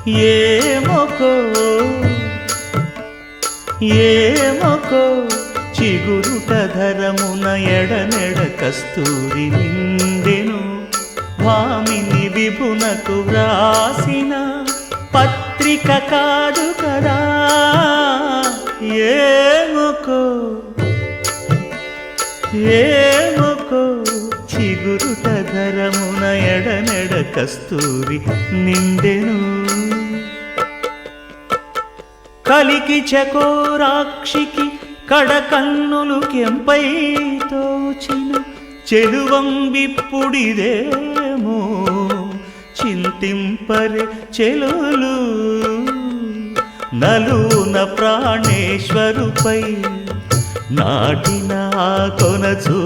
ఏమొకో ఏమొకో చిగురుట ధరమున ఎడనెడ కస్తూరి నిండెను భామిని విభునకు వ్రాసిన పత్రిక కాదు కదా ఏమొకో ఏమొకో చిగురుట ధరమున ఎడనెడ కస్తూరి నిండెను కలికి చకోరాక్షికి కడకన్నులు కెంపై తోచిన చెలువంబిప్పుడిదేమో చింతింపరే చెలులు నలున ప్రాణేశ్వరుపై నాటిన కొనచూ